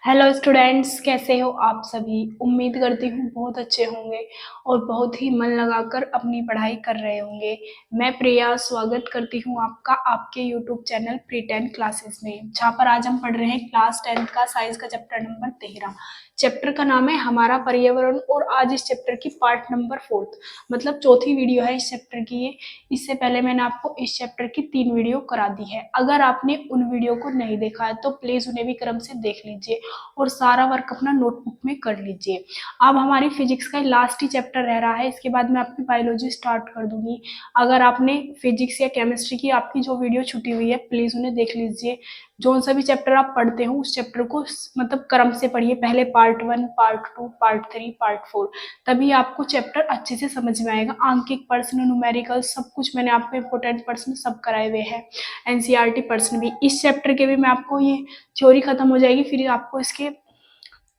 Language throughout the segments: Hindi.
हेलो स्टूडेंट्स, कैसे हो आप सभी। उम्मीद करती हूँ बहुत अच्छे होंगे और बहुत ही मन लगाकर अपनी पढ़ाई कर रहे होंगे। मैं प्रिया स्वागत करती हूँ आपका आपके यूट्यूब चैनल प्री 10 क्लासेस में, जहाँ पर आज हम पढ़ रहे हैं क्लास 10 का साइंस का चैप्टर नंबर 13। चैप्टर का नाम है हमारा पर्यावरण और आज इस चैप्टर की पार्ट नंबर 4 मतलब चौथी वीडियो है इस चैप्टर की ये। इससे पहले मैंने आपको इस चैप्टर की 3 वीडियो करा दी है। अगर आपने उन वीडियो को नहीं देखा है तो प्लीज उन्हें भी क्रम से देख लीजिए और सारा वर्क अपना नोटबुक में कर लीजिए। अब हमारी फिजिक्स का लास्ट ही चैप्टर रह रहा है, इसके बाद मैं आपकी बायोलॉजी स्टार्ट कर दूंगी। अगर आपने फिजिक्स या केमिस्ट्री की आपकी जो वीडियो छुटी हुई है प्लीज उन्हें देख लीजिए। जो सा भी चैप्टर आप पढ़ते हो उस चैप्टर को मतलब क्रम से पढ़िए, पहले पार्ट 1, पार्ट 2, पार्ट 3, पार्ट 4, तभी आपको चैप्टर अच्छे से समझ में आएगा। आंकिक प्रश्न, न्यूमेरिकल, सब कुछ मैंने आपको इंपॉर्टेंट प्रश्न सब कराए हुए हैं। एनसीईआरटी प्रश्न भी इस चैप्टर के भी मैं आपको ये थ्योरी खत्म हो जाएगी, फिर आपको इसके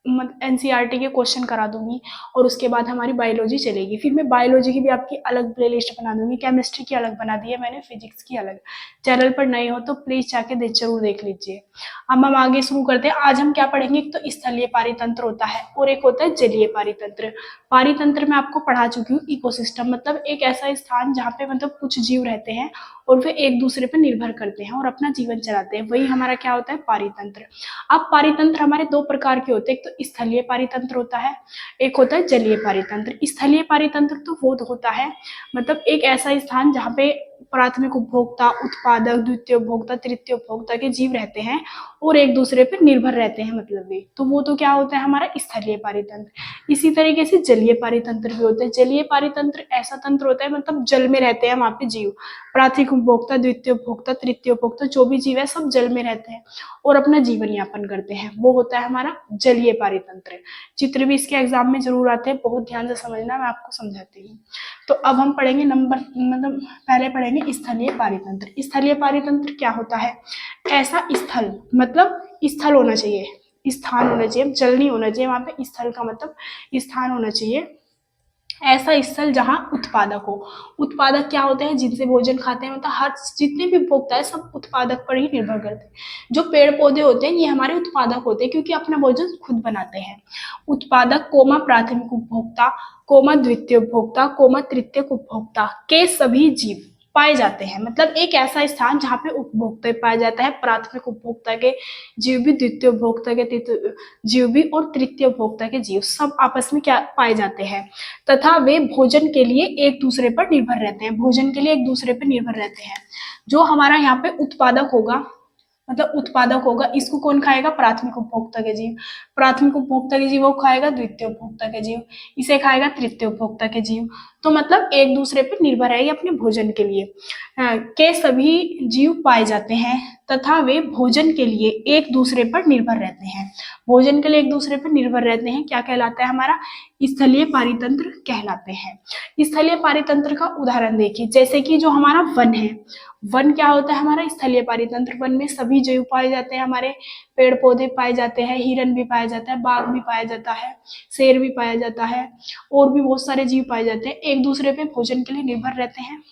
एनसीईआरटी के क्वेश्चन करा दूंगी और उसके बाद हमारी बायोलॉजी चलेगी। फिर मैं बायोलॉजी की भी आपकी अलग प्लेलिस्ट बना दूंगी, केमिस्ट्री की अलग बना दी है मैंने, फिजिक्स की अलग। चैनल पर नए हो तो प्लीज जाके जरूर देख लीजिए। अब हम आगे शुरू करते हैं। आज हम क्या पढ़ेंगे, एक तो स्थलीय पारितंत्र होता है और एक होता है जलीय पारितंत्र। पारितंत्र में आपको पढ़ा चुकी हूँ। इकोसिस्टम मतलब एक ऐसा स्थान जहाँ पे मतलब कुछ जीव रहते हैं और वे एक दूसरे पर निर्भर करते हैं और अपना जीवन चलाते हैं, वही हमारा क्या होता है, पारितंत्र। अब पारितंत्र हमारे दो प्रकार के होते हैं, एक तो स्थलीय पारितंत्र होता है, एक होता है जलीय पारितंत्र। स्थलीय पारितंत्र तो वो होता है मतलब एक ऐसा स्थान जहाँ पे प्राथमिक उपभोक्ता, उत्पादक, द्वितीय उपभोक्ता, तृतीय उपभोक्ता के जीव रहते हैं और एक दूसरे पर निर्भर रहते हैं, मतलब वे तो वो तो क्या होता है हमारा स्थलीय पारितंत्र। इसी तरीके से जलीय पारितंत्र भी होते हैं। जलीय पारितंत्र ऐसा तंत्र होता है मतलब जल में रहते हैं वहां पे जीव, प्राथमिक उपभोक्ता, द्वितीय उपभोक्ता, तृतीय उपभोक्ता, जो भी जीव है सब जल में रहते हैं और अपना जीवन यापन करते हैं, वो होता है हमारा जलीय पारितंत्र। चित्र भी इसके एग्जाम में जरूर आते हैं, बहुत ध्यान से समझना, मैं आपको समझाती हूँ। तो अब हम पढ़ेंगे नंबर मतलब पहले पढ़ेंगे स्थलीय पारितंत्र। स्थलीय पारितंत्र क्या होता है, ऐसा स्थल मतलब स्थल होना चाहिए, स्थान होना चाहिए, जल नहीं होना चाहिए वहां पे, स्थल का मतलब स्थान होना चाहिए। ऐसा स्थल जहां उत्पादक हो। उत्पादक क्या होते हैं, जिनसे भोजन खाते हैं, मतलब हर जितने भी उपभोक्ता है सब उत्पादक पर ही निर्भर करते हैं। जो पेड़ पौधे होते हैं ये हमारे उत्पादक होते हैं क्योंकि अपना भोजन खुद बनाते हैं। उत्पादक कोमा प्राथमिक उपभोक्ता, कोमा द्वितीय उपभोक्ता, कोमा तृतीय उपभोक्ता के सभी जीव पाए जाते हैं। मतलब एक ऐसा स्थान जहाँ पे उपभोक्ता पाया जाता है, प्राथमिक उपभोक्ता के जीव भी, द्वितीय उपभोक्ता के जीव भी और तृतीय उपभोक्ता के जीव सब आपस में क्या पाए जाते हैं, तथा वे भोजन के लिए एक दूसरे पर निर्भर रहते हैं। भोजन के लिए एक दूसरे पर निर्भर रहते हैं। जो हमारा यहाँ पे उत्पादक होगा मतलब उत्पादक होगा, इसको कौन खाएगा, प्राथमिक उपभोक्ता के जीव। प्राथमिक उपभोक्ता के जीव वो खाएगा द्वितीय उपभोक्ता के जीव, इसे खाएगा तृतीय उपभोक्ता के जीव। तो मतलब एक दूसरे पर निर्भर है अपने भोजन के लिए। के सभी जीव पाए जाते हैं तथा वे भोजन के लिए एक दूसरे पर निर्भर रहते हैं। भोजन के लिए एक दूसरे पर निर्भर रहते हैं, क्या कहलाता है हमारा, स्थलीय पारितंत्र कहलाते हैं। स्थलीय पारितंत्र का उदाहरण देखिए, जैसे कि जो हमारा वन है, वन क्या होता है हमारा, स्थलीय पारितंत्र। वन में सभी जीव पाए जाते हैं हमारे, पेड़ पौधे पाए जाते हैं, हिरन भी पाया जाता है, बाघ भी पाया जाता है, शेर भी पाया जाता है और भी बहुत सारे जीव पाए जाते हैं, एक दूसरे पे भोजन के लिए निर्भर रहते हैं।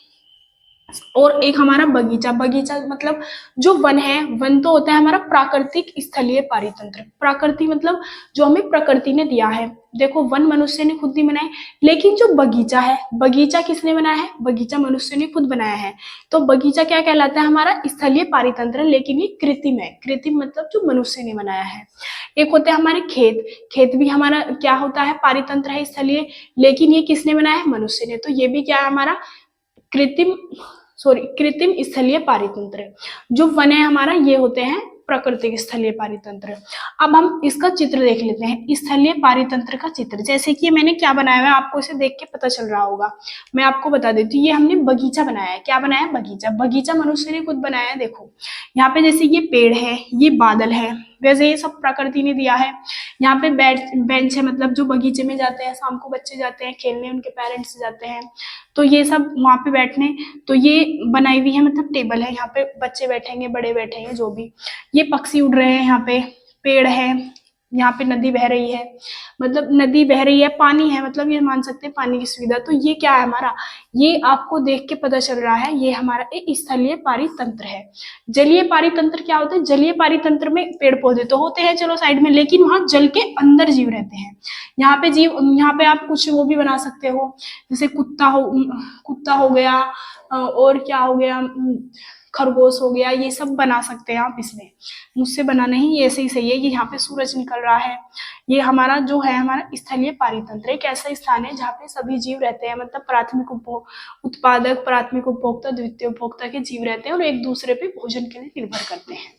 और एक हमारा बगीचा, बगीचा मतलब जो वन है, वन तो होता है हमारा प्राकृतिक स्थलीय पारितंत्र। प्रकृति मतलब जो हमें प्रकृति ने दिया है। देखो वन मनुष्य ने खुद नहीं बनाए, लेकिन जो बगीचा है, बगीचा किसने बनाया है, बगीचा मनुष्य ने खुद बनाया है। तो बगीचा क्या कहलाता है हमारा, स्थलीय पारितंत्र, लेकिन ये कृत्रिम है। कृत्रिम मतलब जो मनुष्य ने बनाया है। एक होते हैं हमारे खेत, खेत भी हमारा क्या होता है, पारितंत्र है स्थलीय, लेकिन ये किसने बनाया है, मनुष्य ने। तो ये भी क्या है हमारा कृत्रिम कृत्रिम स्थलीय पारितंत्र। जो वन है हमारा ये होते हैं प्राकृतिक स्थलीय पारितंत्र। अब हम इसका चित्र देख लेते हैं, स्थलीय पारितंत्र का चित्र। जैसे कि मैंने क्या बनाया है आपको इसे देख के पता चल रहा होगा, मैं आपको बता देती हूँ। ये हमने बगीचा बनाया है। क्या बनाया है, बगीचा। बगीचा मनुष्य ने खुद बनाया है। देखो यहाँ पे जैसे ये पेड़ है, ये बादल है, वैसे ये सब प्रकृति ने दिया है। यहाँ पे बेंच है, मतलब जो बगीचे में जाते हैं शाम को बच्चे जाते हैं खेलने, उनके पेरेंट्स जाते हैं तो ये सब वहां पे बैठने, तो ये बनाई हुई है मतलब टेबल है, यहाँ पे बच्चे बैठेंगे, बड़े बैठेंगे, जो भी। ये पक्षी उड़ रहे हैं, यहाँ पे पेड़ है, यहाँ पे नदी बह रही है, मतलब नदी बह रही है, पानी है, मतलब ये मान सकते हैं पानी की सुविधा। तो ये क्या है हमारा, ये आपको देख के पता चल रहा है, ये हमारा एक स्थलीय पारितंत्र है। जलीय पारितंत्र क्या होता है, जलीय पारितंत्र में पेड़ पौधे तो होते हैं चलो साइड में, लेकिन वहां जल के अंदर जीव रहते हैं। यहाँ पे जीव, यहाँ पे आप कुछ वो भी बना सकते हो, जैसे कुत्ता हो गया, और क्या हो गया, खरगोश हो गया, ये सब बना सकते हैं आप इसमें। मुझसे बना नहीं, ऐसे ही सही है। ये यहाँ पे सूरज निकल रहा है। ये हमारा जो है, हमारा स्थलीय पारितंत्र एक ऐसा स्थान है जहाँ पे सभी जीव रहते हैं, मतलब प्राथमिक उत्पादक, प्राथमिक उपभोक्ता, द्वितीय उपभोक्ता के जीव रहते हैं और एक दूसरे पे भोजन के लिए निर्भर करते हैं।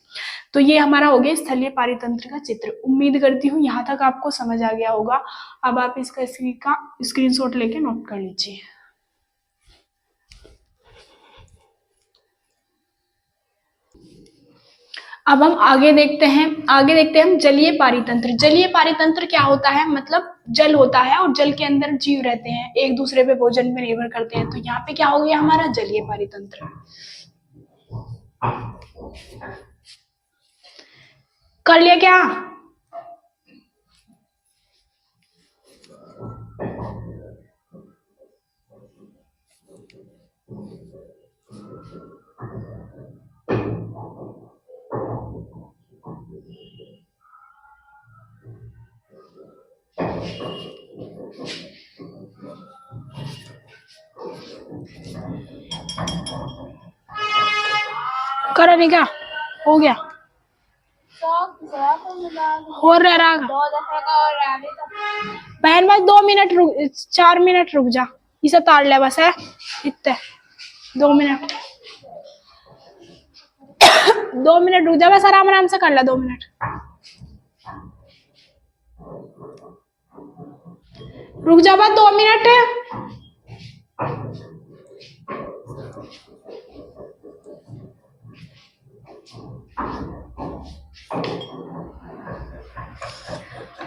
तो ये हमारा हो गया स्थलीय पारितंत्र का चित्र। उम्मीद करती हूँ यहाँ तक आपको समझ आ गया होगा। अब आप इसका स्क्रीनशॉट लेके नोट कर लीजिए। अब हम आगे देखते हैं हम जलीय पारितंत्र। जलीय पारितंत्र क्या होता है, मतलब जल होता है और जल के अंदर जीव रहते हैं, एक दूसरे पे भोजन पे निर्भर करते हैं। तो यहाँ पे क्या हो गया हमारा जलीय पारितंत्र। कर लिया क्या? करा नहीं क्या? हो गया, हो रहा बहन, बस 2 मिनट रुक, 4 मिनट रुक जा, इसे तार ले बस है इतने 2 मिनट 2 मिनट रुक जा, बस आराम आराम से कर ले 2 मिनट। रुक जा बस 2 मिनट।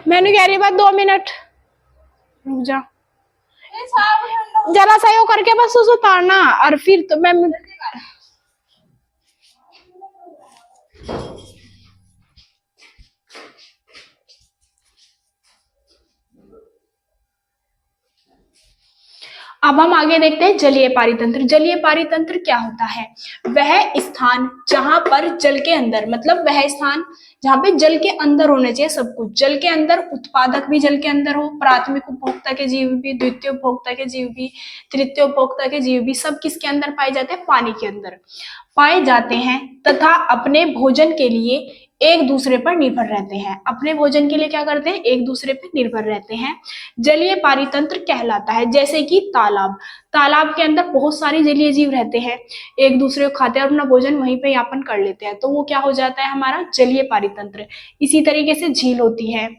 मैंने कह रही बात 2 मिनट रुक जा, जरा सा यो करके बस उसे उतारना, और फिर तो मैं अब हम आगे देखते हैं जलीय पारितंत्र। जलीय पारितंत्र क्या होता है, वह स्थान जहां पर जल के अंदर, मतलब वह स्थान जहां पे जल के अंदर होना चाहिए सब कुछ, जल के अंदर उत्पादक भी जल के अंदर हो, प्राथमिक उपभोक्ता के जीव भी, द्वितीय उपभोक्ता के जीव भी, तृतीय उपभोक्ता के जीव भी, सब किसके अंदर पाए जाते हैं, पानी के अंदर पाए जाते हैं, तथा अपने भोजन के लिए एक दूसरे पर निर्भर रहते हैं। अपने भोजन के लिए क्या करते हैं, एक दूसरे पर निर्भर रहते हैं। जलीय पारितंत्र कहलाता है। जैसे कि तालाब के अंदर बहुत सारे जलीय जीव रहते हैं, एक दूसरे को खाते हैं और अपना भोजन वहीं पे यापन कर लेते हैं, तो वो क्या हो जाता है हमारा जलीय पारितंत्र। इसी तरीके से झील होती है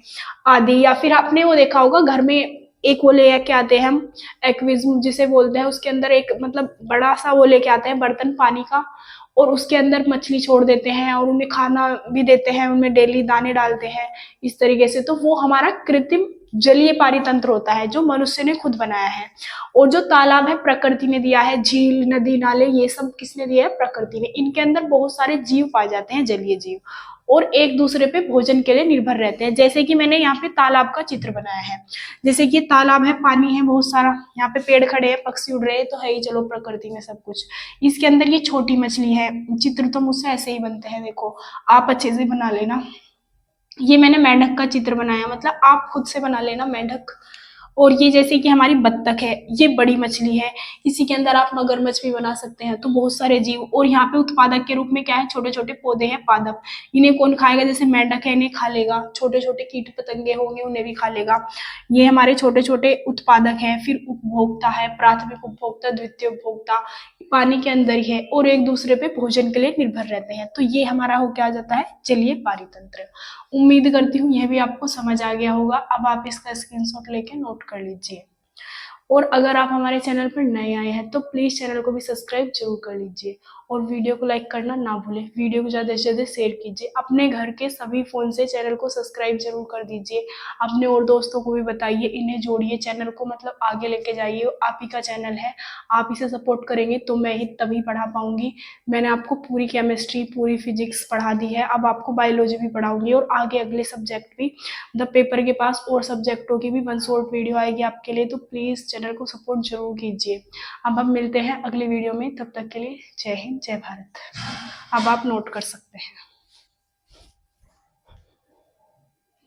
आदि, या फिर आपने वो देखा होगा घर में एक वो लेके आते हैं हम, एक्वेरियम जिसे बोलते हैं, उसके अंदर एक मतलब बड़ा सा वो लेके आते हैं बर्तन पानी का, और उसके अंदर मछली छोड़ देते हैं और उन्हें खाना भी देते हैं, उनमें डेली दाने डालते हैं इस तरीके से। तो वो हमारा कृत्रिम जलीय पारितंत्र होता है जो मनुष्य ने खुद बनाया है। और जो तालाब है प्रकृति ने दिया है, झील नदी नाले ये सब किसने दिया है, प्रकृति ने। इनके अंदर बहुत सारे जीव पाए जाते हैं, जलीय जीव, और एक दूसरे पे भोजन के लिए निर्भर रहते हैं। जैसे कि मैंने यहाँ पे तालाब का चित्र बनाया है, जैसे कि तालाब है, पानी है बहुत सारा, यहाँ पे पेड़ खड़े हैं, पक्षी उड़ रहे हैं, तो है ही चलो प्रकृति में सब कुछ। इसके अंदर ये छोटी मछली है। चित्र तो मुझसे ऐसे ही बनते हैं, देखो आप अच्छे से बना लेना। ये मैंने मेंढक का चित्र बनाया, मतलब आप खुद से बना लेना मेंढक। और ये जैसे कि हमारी बत्तख है, ये बड़ी मछली है, इसी के अंदर आप मगरमच्छ भी बना सकते हैं। तो बहुत सारे जीव, और यहाँ पे उत्पादक के रूप में क्या है, छोटे छोटे पौधे हैं पादप, इन्हें कौन खाएगा, जैसे मेंढक है इन्हें खा लेगा, छोटे छोटे कीट पतंगे होंगे उन्हें भी खा लेगा। ये हमारे छोटे छोटे उत्पादक हैं। फिर उपभोक्ता है, प्राथमिक उपभोक्ता, द्वितीय उपभोक्ता, पानी के अंदर ही है और एक दूसरे पे भोजन के लिए निर्भर रहते हैं। तो ये हमारा हो क्या जाता है, जलीय पारितंत्र। उम्मीद करती हूँ यह भी आपको समझ आ गया होगा। अब आप इसका स्क्रीनशॉट लेके नोट कर लीजिए। और अगर आप हमारे चैनल पर नए आए हैं तो प्लीज़ चैनल को भी सब्सक्राइब ज़रूर कर लीजिए और वीडियो को लाइक करना ना भूलें। वीडियो को ज़्यादा से ज़्यादा शेयर कीजिए। अपने घर के सभी फ़ोन से चैनल को सब्सक्राइब ज़रूर कर दीजिए। अपने और दोस्तों को भी बताइए, इन्हें जोड़िए चैनल को, मतलब आगे लेके जाइए। आप ही का चैनल है, आप इसे सपोर्ट करेंगे तो मैं ही तभी पढ़ा पाऊँगी। मैंने आपको पूरी केमिस्ट्री, पूरी फिजिक्स पढ़ा दी है, अब आपको बायोलॉजी भी पढ़ाऊँगी और आगे अगले सब्जेक्ट भी, मतलब पेपर के पास और सब्जेक्टों की भी वन शॉट वीडियो आएगी आपके लिए, तो प्लीज़ चैनल को सपोर्ट ज़रूर कीजिए। अब हम मिलते हैं अगली वीडियो में, तब तक के लिए जय हिंद, जय भारत। अब आप नोट कर सकते हैं।